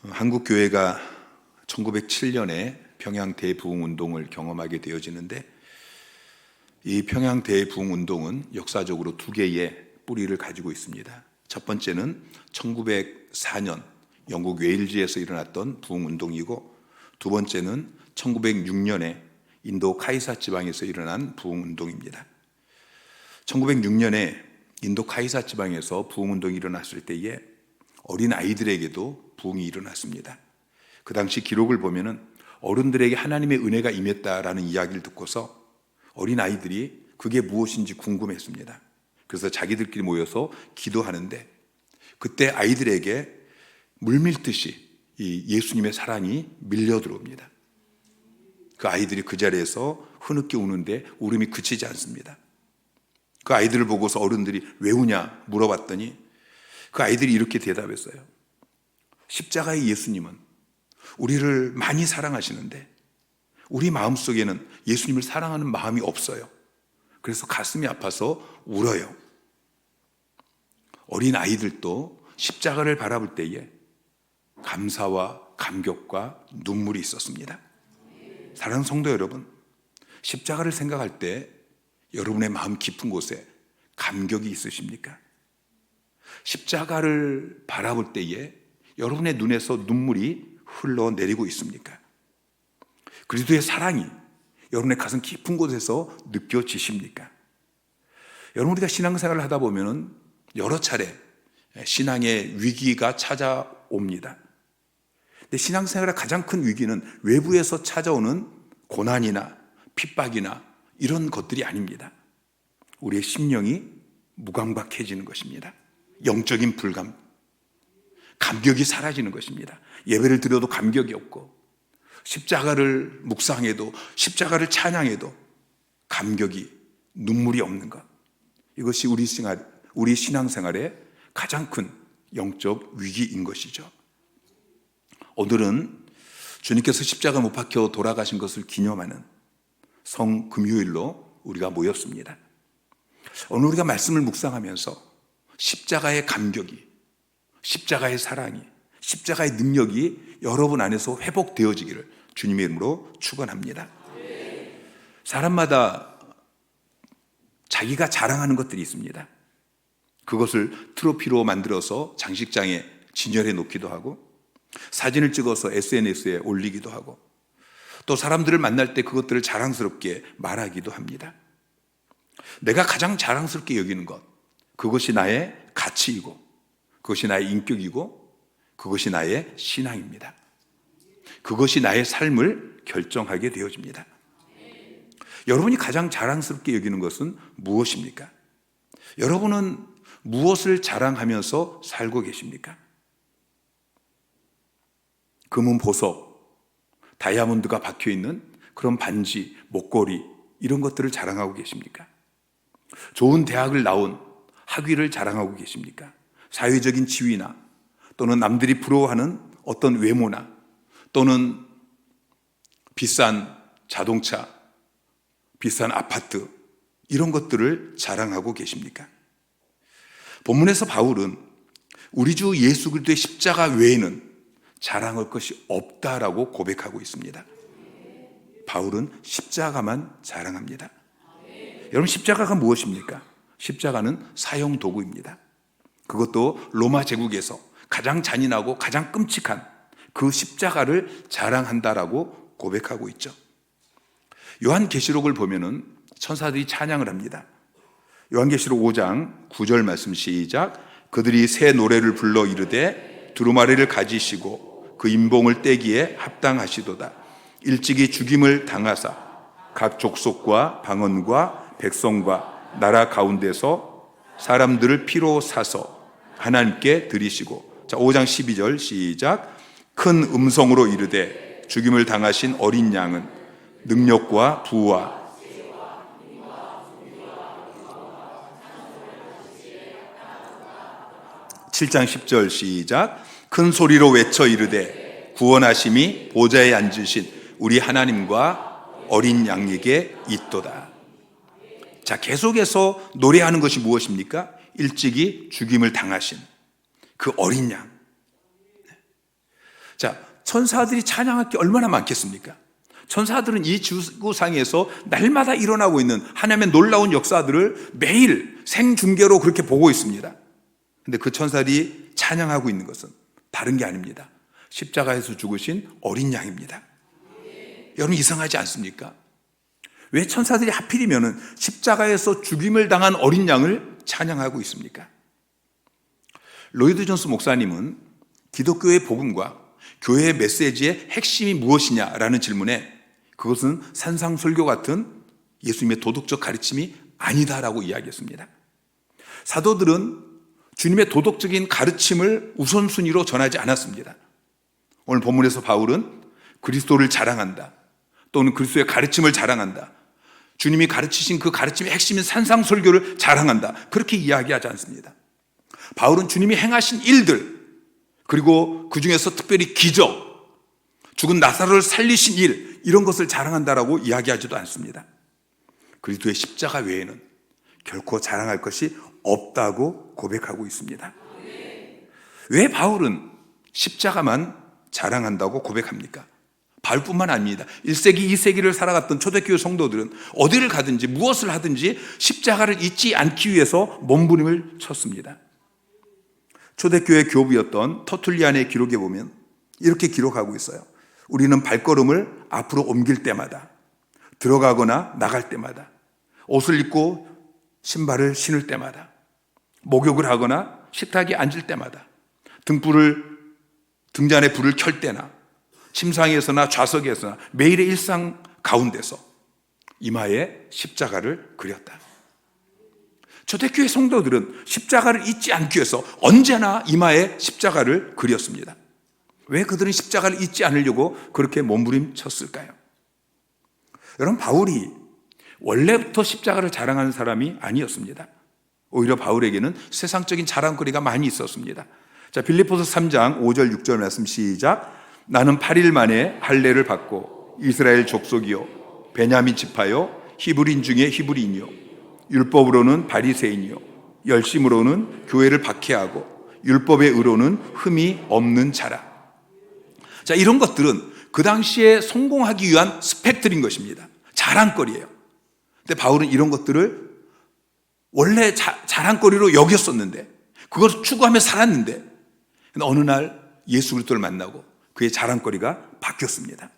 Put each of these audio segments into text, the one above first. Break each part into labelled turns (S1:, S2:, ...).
S1: 한국 교회가 1907년에 평양 대부흥 운동을 경험하게 되어지는데, 이 평양 대부흥 운동은 역사적으로 두 개의 뿌리를 가지고 있습니다. 첫 번째는 1904년 영국 웨일즈에서 일어났던 부흥 운동이고, 두 번째는 1906년에 인도 카이사 지방에서 일어난 부흥 운동입니다. 1906년에 인도 카이사 지방에서 부흥 운동이 일어났을 때에 어린 아이들에게도 부흥이 일어났습니다. 그 당시 기록을 보면은 어른들에게 하나님의 은혜가 임했다라는 이야기를 듣고서 어린 아이들이 그게 무엇인지 궁금했습니다. 그래서 자기들끼리 모여서 기도하는데, 그때 아이들에게 물밀듯이 이 예수님의 사랑이 밀려 들어옵니다. 그 아이들이 그 자리에서 흐느껴 우는데 울음이 그치지 않습니다. 그 아이들을 보고서 어른들이 왜 우냐 물어봤더니 그 아이들이 이렇게 대답했어요. 십자가의 예수님은 우리를 많이 사랑하시는데 우리 마음속에는 예수님을 사랑하는 마음이 없어요. 그래서 가슴이 아파서 울어요. 어린 아이들도 십자가를 바라볼 때에 감사와 감격과 눈물이 있었습니다. 사랑하는 성도 여러분, 십자가를 생각할 때 여러분의 마음 깊은 곳에 감격이 있으십니까? 십자가를 바라볼 때에 여러분의 눈에서 눈물이 흘러내리고 있습니까? 그리스도의 사랑이 여러분의 가슴 깊은 곳에서 느껴지십니까? 여러분, 우리가 신앙생활을 하다 보면 여러 차례 신앙의 위기가 찾아옵니다. 근데 신앙생활의 가장 큰 위기는 외부에서 찾아오는 고난이나 핍박이나 이런 것들이 아닙니다. 우리의 심령이 무감각해지는 것입니다. 영적인 불감, 감격이 사라지는 것입니다. 예배를 드려도 감격이 없고, 십자가를 묵상해도, 십자가를 찬양해도 감격이, 눈물이 없는 것, 이것이 우리 신앙생활의 가장 큰 영적 위기인 것이죠. 오늘은 주님께서 십자가 못 박혀 돌아가신 것을 기념하는 성금요일로 우리가 모였습니다. 오늘 우리가 말씀을 묵상하면서 십자가의 감격이, 십자가의 사랑이, 십자가의 능력이 여러분 안에서 회복되어지기를 주님의 이름으로 축원합니다. 사람마다 자기가 자랑하는 것들이 있습니다. 그것을 트로피로 만들어서 장식장에 진열해 놓기도 하고, 사진을 찍어서 SNS에 올리기도 하고, 또 사람들을 만날 때 그것들을 자랑스럽게 말하기도 합니다. 내가 가장 자랑스럽게 여기는 것, 그것이 나의 가치이고, 그것이 나의 인격이고, 그것이 나의 신앙입니다. 그것이 나의 삶을 결정하게 되어집니다. 여러분이 가장 자랑스럽게 여기는 것은 무엇입니까? 여러분은 무엇을 자랑하면서 살고 계십니까? 금은 보석, 다이아몬드가 박혀있는 그런 반지, 목걸이, 이런 것들을 자랑하고 계십니까? 좋은 대학을 나온 학위를 자랑하고 계십니까? 사회적인 지위나 또는 남들이 부러워하는 어떤 외모나 또는 비싼 자동차, 비싼 아파트, 이런 것들을 자랑하고 계십니까? 본문에서 바울은 우리 주 예수 그리스도의 십자가 외에는 자랑할 것이 없다라고 고백하고 있습니다. 바울은 십자가만 자랑합니다. 여러분, 십자가가 무엇입니까? 십자가는 사형 도구입니다. 그것도 로마 제국에서 가장 잔인하고 가장 끔찍한 그 십자가를 자랑한다라고 고백하고 있죠. 요한계시록을 보면은 천사들이 찬양을 합니다. 요한계시록 5장 9절 말씀 시작. 그들이 새 노래를 불러 이르되 두루마리를 가지시고 그 임봉을 떼기에 합당하시도다. 일찍이 죽임을 당하사 각 족속과 방언과 백성과 나라 가운데서 사람들을 피로 사서 하나님께 드리시고, 자 5장 12절 시작. 큰 음성으로 이르되 죽임을 당하신 어린 양은 능력과 부와 7장 10절 시작. 큰 소리로 외쳐 이르되 구원하심이 보좌에 앉으신 우리 하나님과 어린 양에게 있도다. 자, 계속해서 노래하는 것이 무엇입니까? 일찍이 죽임을 당하신 그 어린 양. 자, 천사들이 찬양할 게 얼마나 많겠습니까? 천사들은 이 지구상에서 날마다 일어나고 있는 하나님의 놀라운 역사들을 매일 생중계로 그렇게 보고 있습니다. 근데 그 천사들이 찬양하고 있는 것은 다른 게 아닙니다. 십자가에서 죽으신 어린 양입니다. 여러분, 이상하지 않습니까? 왜 천사들이 하필이면 십자가에서 죽임을 당한 어린 양을 찬양하고 있습니까? 로이드 존스 목사님은 기독교의 복음과 교회의 메시지의 핵심이 무엇이냐라는 질문에 그것은 산상설교 같은 예수님의 도덕적 가르침이 아니다라고 이야기했습니다. 사도들은 주님의 도덕적인 가르침을 우선순위로 전하지 않았습니다. 오늘 본문에서 바울은 그리스도를 자랑한다, 또는 그리스도의 가르침을 자랑한다, 주님이 가르치신 그 가르침의 핵심인 산상설교를 자랑한다, 그렇게 이야기하지 않습니다. 바울은 주님이 행하신 일들, 그리고 그 중에서 특별히 기적, 죽은 나사로를 살리신 일, 이런 것을 자랑한다라고 이야기하지도 않습니다. 그리스도의 십자가 외에는 결코 자랑할 것이 없다고 고백하고 있습니다. 왜 바울은 십자가만 자랑한다고 고백합니까? 바울뿐만 아닙니다. 1세기, 2세기를 살아갔던 초대교회 성도들은 어디를 가든지 무엇을 하든지 십자가를 잊지 않기 위해서 몸부림을 쳤습니다. 초대교회 교부였던 터툴리안의 기록에 보면 이렇게 기록하고 있어요. 우리는 발걸음을 앞으로 옮길 때마다, 들어가거나 나갈 때마다, 옷을 입고 신발을 신을 때마다, 목욕을 하거나 식탁에 앉을 때마다, 등잔에 불을 켤 때나, 침상에서나 좌석에서나 매일의 일상 가운데서 이마에 십자가를 그렸다. 초대교회 성도들은 십자가를 잊지 않기 위해서 언제나 이마에 십자가를 그렸습니다. 왜 그들은 십자가를 잊지 않으려고 그렇게 몸부림쳤을까요? 여러분, 바울이 원래부터 십자가를 자랑하는 사람이 아니었습니다. 오히려 바울에게는 세상적인 자랑거리가 많이 있었습니다. 자, 빌립보서 3장 5절 6절 말씀 시작. 나는 8일 만에 할례를 받고 이스라엘 족속이요 베냐민 지파요 히브리인 중에 히브리인이요 율법으로는 바리새인이요 열심으로는 교회를 박해하고 율법의 의로는 흠이 없는 자라. 자, 이런 것들은 그 당시에 성공하기 위한 스펙들인 것입니다. 자랑거리예요. 근데 바울은 이런 것들을 원래 자랑거리로 여겼었는데, 그것을 추구하며 살았는데, 근데 어느 날 예수 그리스도를 만나고 그의 자랑거리가 바뀌었습니다.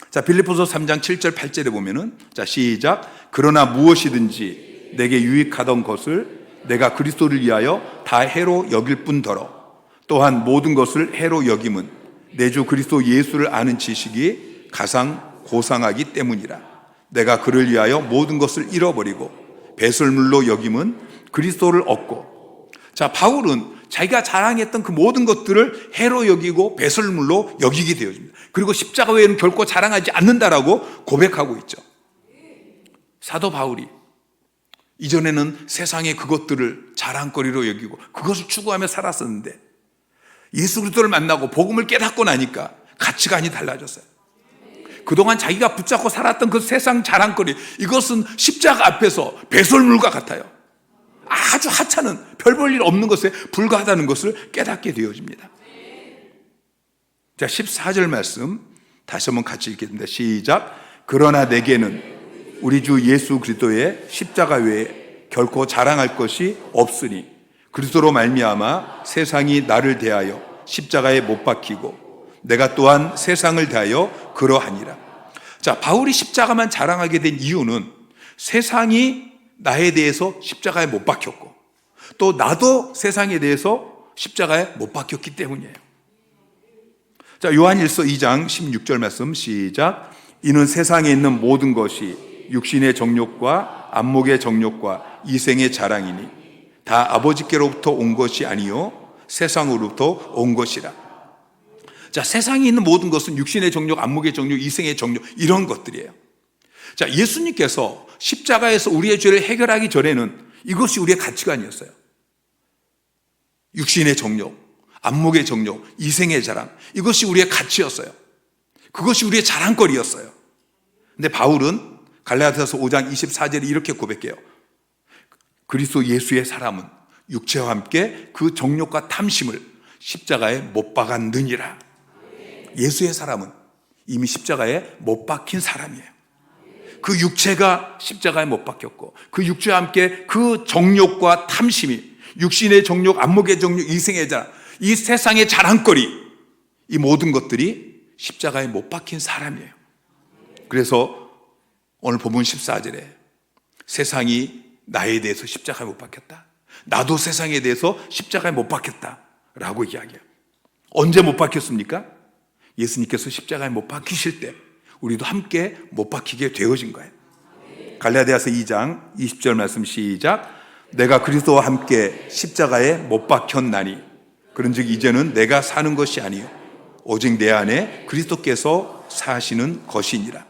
S1: 자, 빌립보서 3장 7절 8절에 보면은, 자, 시작. 그러나 무엇이든지 내게 유익하던 것을 내가 그리스도를 위하여 다 해로 여길 뿐더러 또한 모든 것을 해로 여김은 내 주 그리스도 예수를 아는 지식이 가장 고상하기 때문이라. 내가 그를 위하여 모든 것을 잃어버리고 배설물로 여김은 그리스도를 얻고. 자, 바울은 자기가 자랑했던 그 모든 것들을 해로 여기고 배설물로 여기게 되어집니다. 그리고 십자가 외에는 결코 자랑하지 않는다라고 고백하고 있죠. 사도 바울이 이전에는 세상의 그것들을 자랑거리로 여기고 그것을 추구하며 살았었는데, 예수 그리스도를 만나고 복음을 깨닫고 나니까 가치관이 달라졌어요. 그동안 자기가 붙잡고 살았던 그 세상 자랑거리, 이것은 십자가 앞에서 배설물과 같아요. 아주 하찮은 별 볼 일 없는 것에 불과하다는 것을 깨닫게 되어집니다. 자, 14절 말씀 다시 한번 같이 읽겠습니다. 시작. 그러나 내게는 우리 주 예수 그리스도의 십자가 외에 결코 자랑할 것이 없으니 그리스도로 말미암아 세상이 나를 대하여 십자가에 못 박히고 내가 또한 세상을 대하여 그러하니라. 자, 바울이 십자가만 자랑하게 된 이유는 세상이 나에 대해서 십자가에 못 박혔고 또 나도 세상에 대해서 십자가에 못 박혔기 때문이에요. 자, 요한일서 2장 16절 말씀 시작. 이는 세상에 있는 모든 것이 육신의 정욕과 안목의 정욕과 이생의 자랑이니 다 아버지께로부터 온 것이 아니요 세상으로부터 온 것이라. 자, 세상에 있는 모든 것은 육신의 정욕, 안목의 정욕, 이생의 정욕, 이런 것들이에요. 자, 예수님께서 십자가에서 우리의 죄를 해결하기 전에는 이것이 우리의 가치관이었어요. 육신의 정욕, 안목의 정욕, 이생의 자랑, 이것이 우리의 가치였어요. 그것이 우리의 자랑거리였어요. 근데 바울은 갈라디아서 5장 24절에 이렇게 고백해요. 그리스도 예수의 사람은 육체와 함께 그 정욕과 탐심을 십자가에 못 박았느니라. 예수의 사람은 이미 십자가에 못 박힌 사람이에요. 그 육체가 십자가에 못 박혔고 그 육체와 함께 그 정욕과 탐심이, 육신의 정욕, 안목의 정욕, 이생의 자, 이 세상의 자랑거리, 이 모든 것들이 십자가에 못 박힌 사람이에요. 그래서 오늘 본문 14절에 세상이 나에 대해서 십자가에 못 박혔다, 나도 세상에 대해서 십자가에 못 박혔다 라고 이야기해요. 언제 못 박혔습니까? 예수님께서 십자가에 못 박히실 때 우리도 함께 못 박히게 되어진 거예요. 갈라디아서 2장 20절 말씀 시작. 내가 그리스도와 함께 십자가에 못 박혔나니 그런즉 이제는 내가 사는 것이 아니요 오직 내 안에 그리스도께서 사시는 것이니라.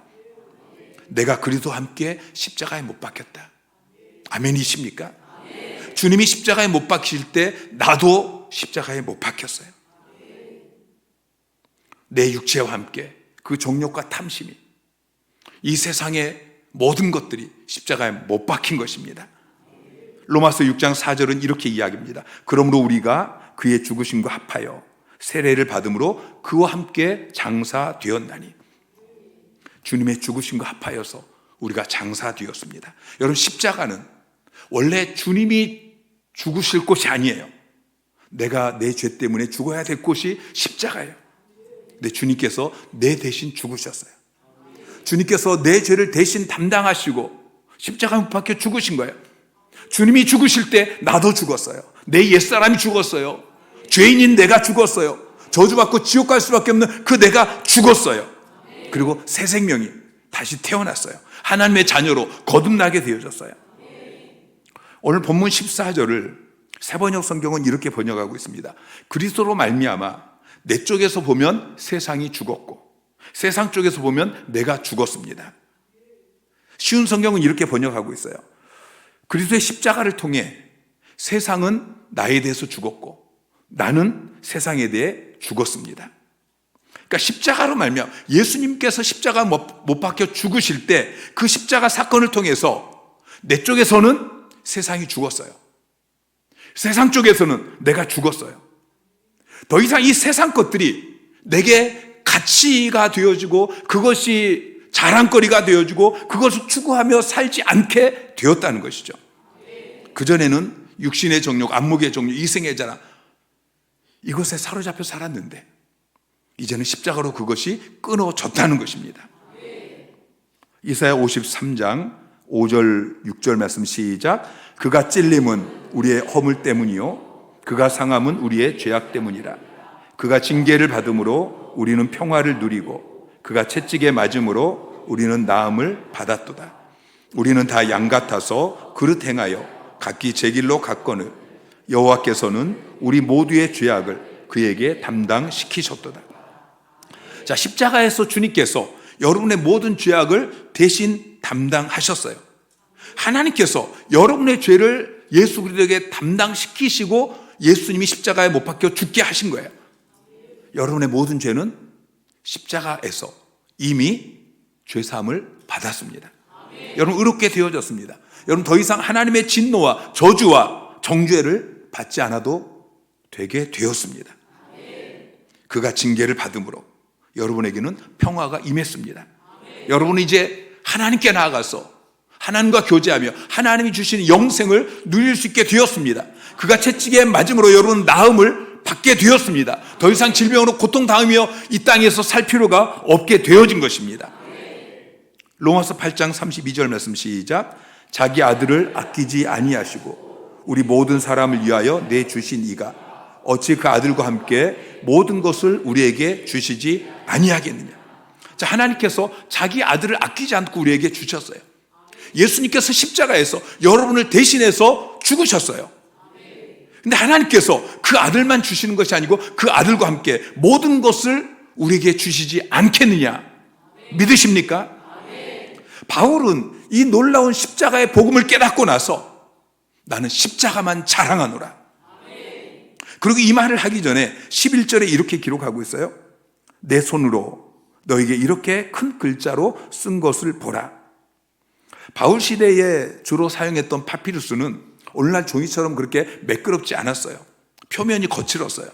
S1: 내가 그리스도와 함께 십자가에 못 박혔다. 아멘이십니까? 주님이 십자가에 못 박히실 때 나도 십자가에 못 박혔어요. 내 육체와 함께 그 정욕과 탐심이, 이 세상의 모든 것들이 십자가에 못 박힌 것입니다. 로마서 6장 4절은 이렇게 이야기합니다. 그러므로 우리가 그의 죽으심과 합하여 세례를 받음으로 그와 함께 장사되었나니. 주님의 죽으심과 합하여서 우리가 장사되었습니다. 여러분, 십자가는 원래 주님이 죽으실 곳이 아니에요. 내가 내 죄 때문에 죽어야 될 곳이 십자가예요. 근데 주님께서 내 대신 죽으셨어요. 주님께서 내 죄를 대신 담당하시고 십자가에 못 박혀 죽으신 거예요. 주님이 죽으실 때 나도 죽었어요. 내 옛사람이 죽었어요. 죄인인 내가 죽었어요. 저주받고 지옥 갈 수밖에 없는 그 내가 죽었어요. 그리고 새 생명이 다시 태어났어요. 하나님의 자녀로 거듭나게 되어졌어요. 오늘 본문 14절을 세번역 성경은 이렇게 번역하고 있습니다. 그리스도로 말미암아 내 쪽에서 보면 세상이 죽었고 세상 쪽에서 보면 내가 죽었습니다. 쉬운 성경은 이렇게 번역하고 있어요. 그리스도의 십자가를 통해 세상은 나에 대해서 죽었고 나는 세상에 대해 죽었습니다. 그러니까 십자가로 말미암아 예수님께서 십자가 못 박혀 죽으실 때 그 십자가 사건을 통해서 내 쪽에서는 세상이 죽었어요. 세상 쪽에서는 내가 죽었어요. 더 이상 이 세상 것들이 내게 가치가 되어지고 그것이 자랑거리가 되어지고 그것을 추구하며 살지 않게 되었다는 것이죠. 그전에는 육신의 정욕, 안목의 정욕, 이생의 자랑, 이것에 사로잡혀 살았는데 이제는 십자가로 그것이 끊어졌다는 것입니다. 이사야 53장 5절 6절 말씀 시작. 그가 찔림은 우리의 허물 때문이요 그가 상함은 우리의 죄악 때문이라. 그가 징계를 받음으로 우리는 평화를 누리고 그가 채찍에 맞음으로 우리는 나음을 받았도다. 우리는 다 양 같아서 그릇 행하여 각기 제 길로 갔거늘 여호와께서는 우리 모두의 죄악을 그에게 담당시키셨도다. 자, 십자가에서 주님께서 여러분의 모든 죄악을 대신 담당하셨어요. 하나님께서 여러분의 죄를 예수 그리스도에게 담당시키시고 예수님이 십자가에 못 박혀 죽게 하신 거예요. 여러분의 모든 죄는 십자가에서 이미 죄사함을 받았습니다. 여러분 의롭게 되어졌습니다. 여러분 더 이상 하나님의 진노와 저주와 정죄를 받지 않아도 되게 되었습니다. 그가 징계를 받음으로 여러분에게는 평화가 임했습니다. 여러분은 이제 하나님께 나아가서 하나님과 교제하며 하나님이 주시는 영생을 누릴 수 있게 되었습니다. 그가 채찍에 맞음으로 여러분 나음을 받게 되었습니다. 더 이상 질병으로 고통당하며 이 땅에서 살 필요가 없게 되어진 것입니다. 로마서 8장 32절 말씀 시작. 자기 아들을 아끼지 아니하시고 우리 모든 사람을 위하여 내주신 이가 어찌 그 아들과 함께 모든 것을 우리에게 주시지 아니하겠느냐. 자, 하나님께서 자기 아들을 아끼지 않고 우리에게 주셨어요. 예수님께서 십자가에서 여러분을 대신해서 죽으셨어요. 근데 하나님께서 그 아들만 주시는 것이 아니고 그 아들과 함께 모든 것을 우리에게 주시지 않겠느냐. 믿으십니까? 바울은 이 놀라운 십자가의 복음을 깨닫고 나서 나는 십자가만 자랑하노라. 그리고 이 말을 하기 전에 11절에 이렇게 기록하고 있어요. 내 손으로 너에게 이렇게 큰 글자로 쓴 것을 보라. 바울 시대에 주로 사용했던 파피루스는 오늘날 종이처럼 그렇게 매끄럽지 않았어요. 표면이 거칠었어요.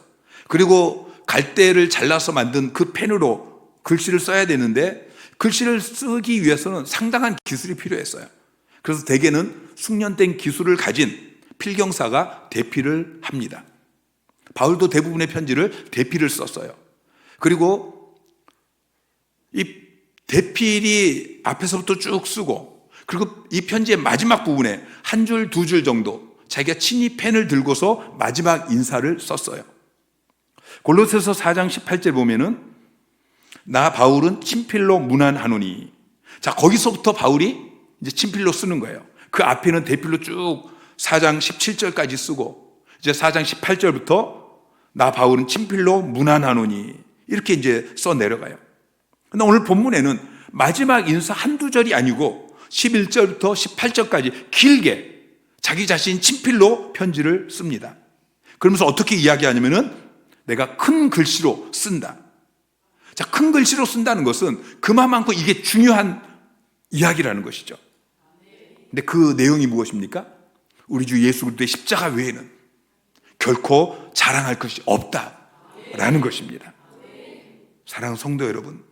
S1: 그리고 갈대를 잘라서 만든 그 펜으로 글씨를 써야 되는데 글씨를 쓰기 위해서는 상당한 기술이 필요했어요. 그래서 대개는 숙련된 기술을 가진 필경사가 대필을 합니다. 바울도 대부분의 편지를 대필을 썼어요. 그리고 이 대필이 앞에서부터 쭉 쓰고, 그리고 이 편지의 마지막 부분에 한 줄, 두 줄 정도 자기가 친히 펜을 들고서 마지막 인사를 썼어요. 골로새서 4장 18절 보면은 나 바울은 친필로 문안하노니. 자, 거기서부터 바울이 이제 친필로 쓰는 거예요. 그 앞에는 대필로 쭉 4장 17절까지 쓰고, 이제 4장 18절부터 나 바울은 친필로 문안하노니 이렇게 이제 써 내려가요. 근데 오늘 본문에는 마지막 인사 한두 절이 아니고 11절부터 18절까지 길게 자기 자신 친필로 편지를 씁니다. 그러면서 어떻게 이야기하냐면은 내가 큰 글씨로 쓴다. 자, 큰 글씨로 쓴다는 것은 그만큼 이게 중요한 이야기라는 것이죠. 근데 그 내용이 무엇입니까? 우리 주 예수 그리스도의 십자가 외에는 결코 자랑할 것이 없다라는 것입니다. 사랑하는 성도 여러분,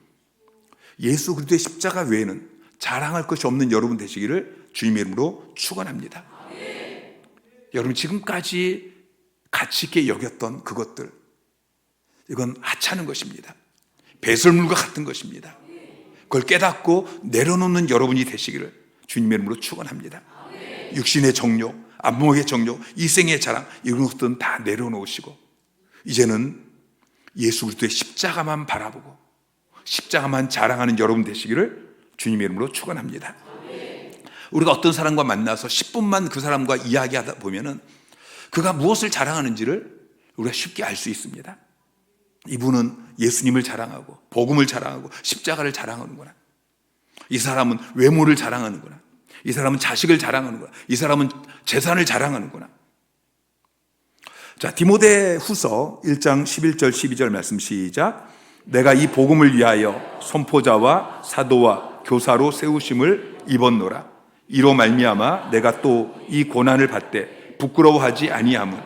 S1: 예수 그리스도의 십자가 외에는 자랑할 것이 없는 여러분 되시기를 주님의 이름으로 축원합니다. 여러분 지금까지 가치 있게 여겼던 그것들, 이건 하찮은 것입니다. 배설물과 같은 것입니다. 그걸 깨닫고 내려놓는 여러분이 되시기를 주님의 이름으로 축원합니다. 육신의 정욕, 안목의 정욕, 이생의 자랑, 이런 것들은 다 내려놓으시고 이제는 예수 그리스도의 십자가만 바라보고 십자가만 자랑하는 여러분 되시기를 주님의 이름으로 축원합니다. 우리가 어떤 사람과 만나서 10분만 그 사람과 이야기하다 보면은 그가 무엇을 자랑하는지를 우리가 쉽게 알 수 있습니다. 이분은 예수님을 자랑하고 복음을 자랑하고 십자가를 자랑하는구나. 이 사람은 외모를 자랑하는구나. 이 사람은 자식을 자랑하는구나. 이 사람은 재산을 자랑하는구나. 자, 디모데후서 1장 11절 12절 말씀 시작. 내가 이 복음을 위하여 선포자와 사도와 교사로 세우심을 입었노라. 이로 말미암아 내가 또 이 고난을 받되 부끄러워하지 아니함은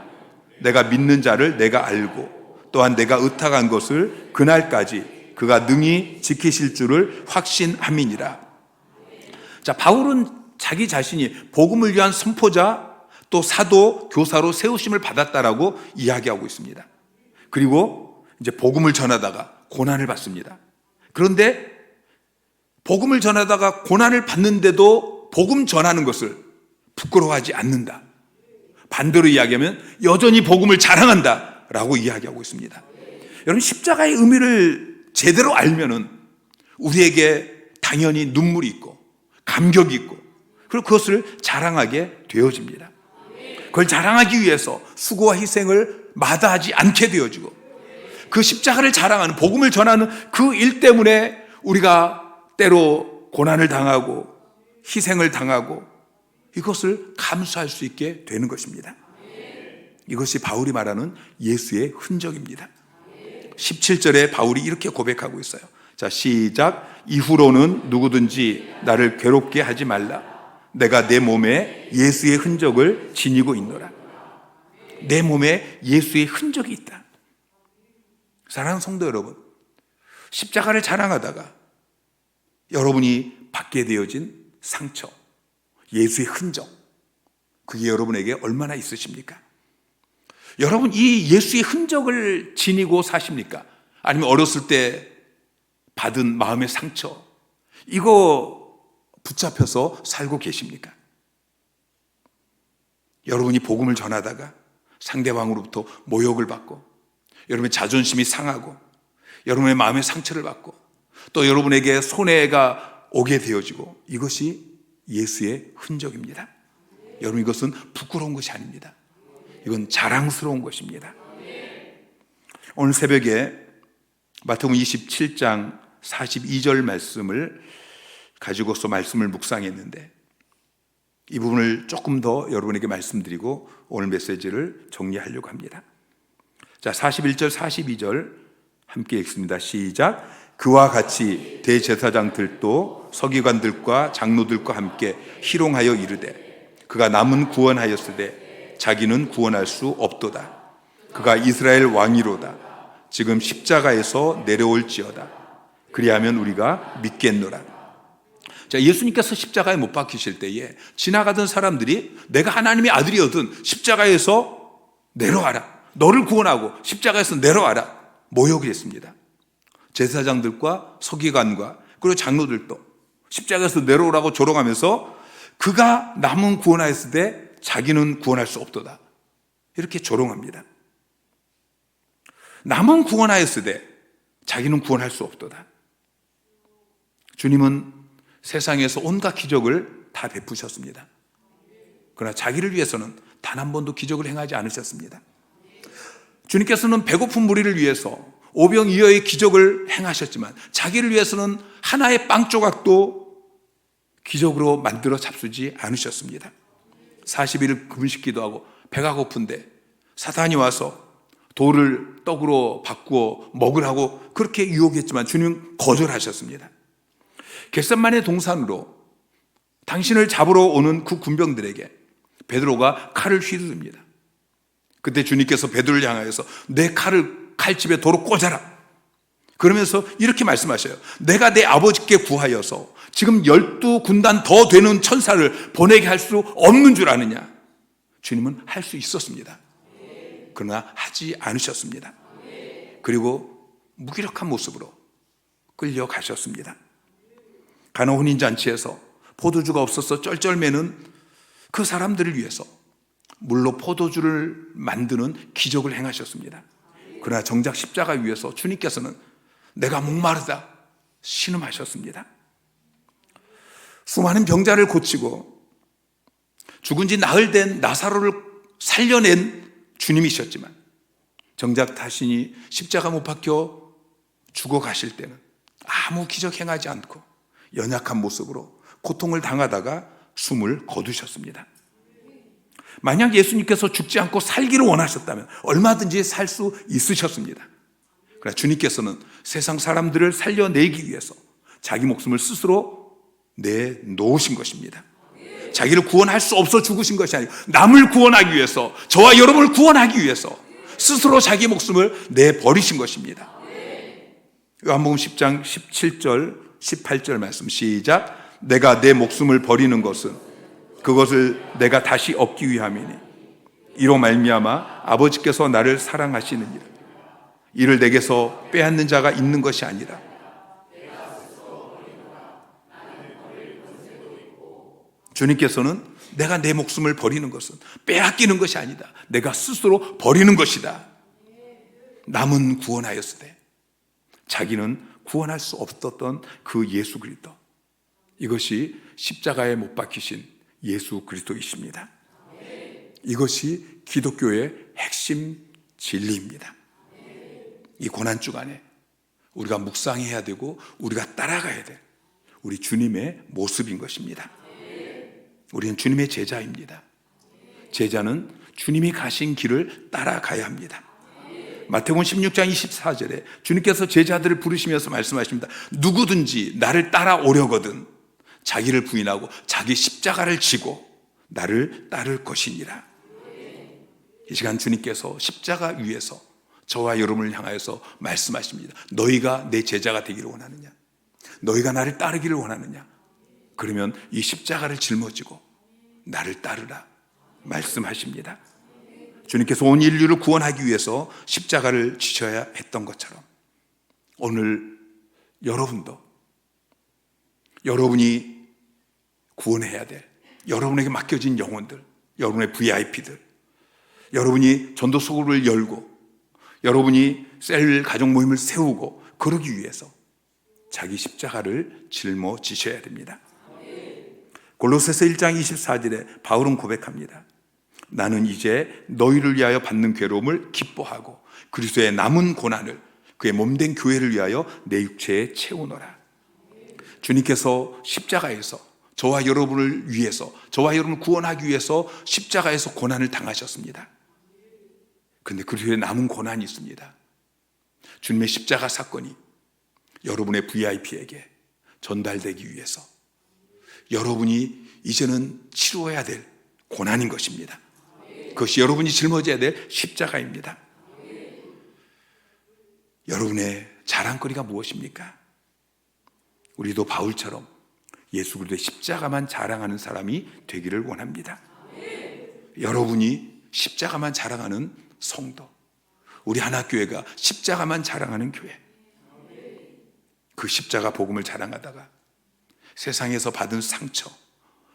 S1: 내가 믿는 자를 내가 알고 또한 내가 의탁한 것을 그날까지 그가 능히 지키실 줄을 확신함이니라. 자, 바울은 자기 자신이 복음을 위한 선포자 또 사도 교사로 세우심을 받았다라고 이야기하고 있습니다. 그리고 이제 복음을 전하다가 고난을 받습니다. 그런데 복음을 전하다가 고난을 받는데도 복음 전하는 것을 부끄러워하지 않는다. 반대로 이야기하면 여전히 복음을 자랑한다 라고 이야기하고 있습니다. 여러분 십자가의 의미를 제대로 알면은 우리에게 당연히 눈물이 있고 감격이 있고 그리고 그것을 자랑하게 되어집니다. 그걸 자랑하기 위해서 수고와 희생을 마다하지 않게 되어지고 그 십자가를 자랑하는 복음을 전하는 그 일 때문에 우리가 때로 고난을 당하고 희생을 당하고 이것을 감수할 수 있게 되는 것입니다. 이것이 바울이 말하는 예수의 흔적입니다. 17절에 바울이 이렇게 고백하고 있어요. 자, 시작. 이후로는 누구든지 나를 괴롭게 하지 말라. 내가 내 몸에 예수의 흔적을 지니고 있노라. 내 몸에 예수의 흔적이 있다. 사랑하는 성도 여러분, 십자가를 자랑하다가 여러분이 받게 되어진 상처, 예수의 흔적, 그게 여러분에게 얼마나 있으십니까? 여러분 이 예수의 흔적을 지니고 사십니까? 아니면 어렸을 때 받은 마음의 상처, 이거 붙잡혀서 살고 계십니까? 여러분이 복음을 전하다가 상대방으로부터 모욕을 받고 여러분의 자존심이 상하고 여러분의 마음의 상처를 받고 또 여러분에게 손해가 오게 되어지고 이것이 예수의 흔적입니다. 여러분 이것은 부끄러운 것이 아닙니다. 이건 자랑스러운 것입니다. 오늘 새벽에 마태복음 27장 42절 말씀을 가지고서 말씀을 묵상했는데 이 부분을 조금 더 여러분에게 말씀드리고 오늘 메시지를 정리하려고 합니다. 자, 41절 42절 함께 읽습니다. 시작. 그와 같이 대제사장들도 서기관들과 장로들과 함께 희롱하여 이르되 그가 남은 구원하였으되 자기는 구원할 수 없도다. 그가 이스라엘 왕이로다. 지금 십자가에서 내려올지어다. 그리하면 우리가 믿겠노라. 자, 예수님께서 십자가에 못 박히실 때에 지나가던 사람들이 내가 하나님의 아들이거든 십자가에서 내려와라, 너를 구원하고 십자가에서 내려와라 모욕했습니다. 제사장들과 서기관과 그리고 장로들도 십자가에서 내려오라고 조롱하면서 그가 남은 구원하였을 때 자기는 구원할 수 없도다, 이렇게 조롱합니다. 남은 구원하였을 때 자기는 구원할 수 없도다. 주님은 세상에서 온갖 기적을 다 베푸셨습니다. 그러나 자기를 위해서는 단 한 번도 기적을 행하지 않으셨습니다. 주님께서는 배고픈 무리를 위해서 오병이어의 기적을 행하셨지만 자기를 위해서는 하나의 빵 조각도 기적으로 만들어 잡수지 않으셨습니다. 40일을 금식기도 하고 배가 고픈데 사탄이 와서 돌을 떡으로 바꾸어 먹으라고 그렇게 유혹했지만 주님은 거절하셨습니다. 겟셋마네 동산으로 당신을 잡으러 오는 그 군병들에게 베드로가 칼을 휘두릅니다. 그때 주님께서 베드로를 향하여서 내 칼을 칼집에 도로 꽂아라, 그러면서 이렇게 말씀하셔요. 내가 내 아버지께 구하여서 지금 12군단 더 되는 천사를 보내게 할 수 없는 줄 아느냐. 주님은 할 수 있었습니다. 그러나 하지 않으셨습니다. 그리고 무기력한 모습으로 끌려가셨습니다. 가나 혼인잔치에서 포도주가 없어서 쩔쩔매는 그 사람들을 위해서 물로 포도주를 만드는 기적을 행하셨습니다. 그러나 정작 십자가 위에서 주님께서는 내가 목마르다 신음하셨습니다. 수많은 병자를 고치고 죽은 지 나흘 된 나사로를 살려낸 주님이셨지만 정작 자신이 십자가 못 박혀 죽어가실 때는 아무 기적 행하지 않고 연약한 모습으로 고통을 당하다가 숨을 거두셨습니다. 만약 예수님께서 죽지 않고 살기를 원하셨다면 얼마든지 살 수 있으셨습니다. 그러나 주님께서는 세상 사람들을 살려내기 위해서 자기 목숨을 스스로 내놓으신 것입니다. 자기를 구원할 수 없어 죽으신 것이 아니고 남을 구원하기 위해서, 저와 여러분을 구원하기 위해서 스스로 자기 목숨을 내버리신 것입니다. 요한복음 10장 17절 18절 말씀 시작. 내가 내 목숨을 버리는 것은 그것을 내가 다시 얻기 위함이니 이로 말미암아 아버지께서 나를 사랑하시느니라. 이를 내게서 빼앗는 자가 있는 것이 아니라 주님께서는 내가 내 목숨을 버리는 것은 빼앗기는 것이 아니다, 내가 스스로 버리는 것이다. 남은 구원하였을 때 자기는 구원할 수 없었던 그 예수 그리스도, 이것이 십자가에 못 박히신 예수 그리스도이십니다. 이것이 기독교의 핵심 진리입니다. 이 고난주간에 우리가 묵상해야 되고 우리가 따라가야 될 우리 주님의 모습인 것입니다. 우리는 주님의 제자입니다. 제자는 주님이 가신 길을 따라가야 합니다. 마태복음 16장 24절에 주님께서 제자들을 부르시면서 말씀하십니다. 누구든지 나를 따라오려거든 자기를 부인하고 자기 십자가를 지고 나를 따를 것이니라. 이 시간 주님께서 십자가 위에서 저와 여러분을 향하여서 말씀하십니다. 너희가 내 제자가 되기를 원하느냐? 너희가 나를 따르기를 원하느냐? 그러면 이 십자가를 짊어지고 나를 따르라 말씀하십니다. 주님께서 온 인류를 구원하기 위해서 십자가를 지셔야 했던 것처럼 오늘 여러분도 여러분이 구원해야 될 여러분에게 맡겨진 영혼들, 여러분의 VIP들, 여러분이 전도서구를 열고 여러분이 셀 가족 모임을 세우고 그러기 위해서 자기 십자가를 짊어지셔야 됩니다. 골로새서 1장 24절에 바울은 고백합니다. 나는 이제 너희를 위하여 받는 괴로움을 기뻐하고 그리스도의 남은 고난을 그의 몸된 교회를 위하여 내 육체에 채우노라. 주님께서 십자가에서 저와 여러분을 위해서, 저와 여러분을 구원하기 위해서 십자가에서 고난을 당하셨습니다. 그런데 그 뒤에 남은 고난이 있습니다. 주님의 십자가 사건이 여러분의 VIP에게 전달되기 위해서 여러분이 이제는 치루어야 될 고난인 것입니다. 그것이 여러분이 짊어져야 될 십자가입니다. 여러분의 자랑거리가 무엇입니까? 우리도 바울처럼 예수 그리스도의 십자가만 자랑하는 사람이 되기를 원합니다. 여러분이 십자가만 자랑하는 성도, 우리 하나교회가 십자가만 자랑하는 교회, 그 십자가 복음을 자랑하다가 세상에서 받은 상처,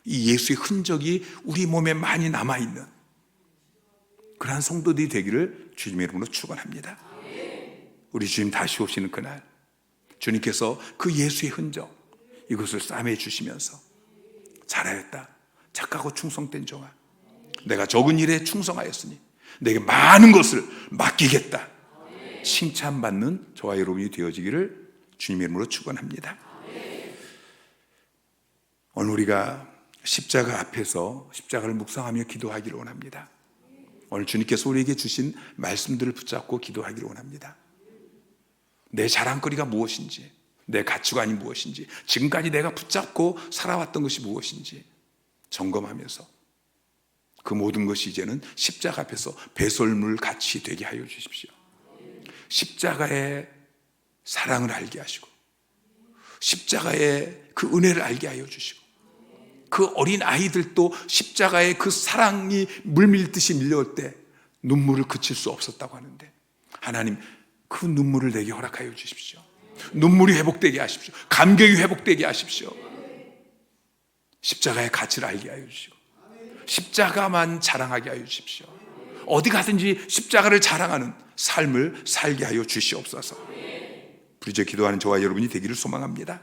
S1: 이 예수의 흔적이 우리 몸에 많이 남아있는 그러한 성도들이 되기를 주님의 이름으로 축원합니다. 우리 주님 다시 오시는 그날 주님께서 그 예수의 흔적 이것을 싸매 주시면서 잘하였다 착하고 충성된 종아, 내가 적은 일에 충성하였으니 내게 많은 것을 맡기겠다 칭찬받는 저와 여러분이 되어지기를 주님의 이름으로 축원합니다. 오늘 우리가 십자가 앞에서 십자가를 묵상하며 기도하기를 원합니다. 오늘 주님께서 우리에게 주신 말씀들을 붙잡고 기도하기를 원합니다. 내 자랑거리가 무엇인지, 내 가치관이 무엇인지, 지금까지 내가 붙잡고 살아왔던 것이 무엇인지 점검하면서 그 모든 것이 이제는 십자가 앞에서 배설물 같이 되게 하여 주십시오. 십자가의 사랑을 알게 하시고 십자가의 그 은혜를 알게 하여 주시고 그 어린 아이들도 십자가의 그 사랑이 물밀듯이 밀려올 때 눈물을 그칠 수 없었다고 하는데, 하나님 그 눈물을 내게 허락하여 주십시오. 눈물이 회복되게 하십시오. 감격이 회복되게 하십시오. 십자가의 가치를 알게 하여 주시고 십자가만 자랑하게 하여 주십시오. 어디 가든지 십자가를 자랑하는 삶을 살게 하여 주시옵소서. 부르짖어 기도하는 저와 여러분이 되기를 소망합니다.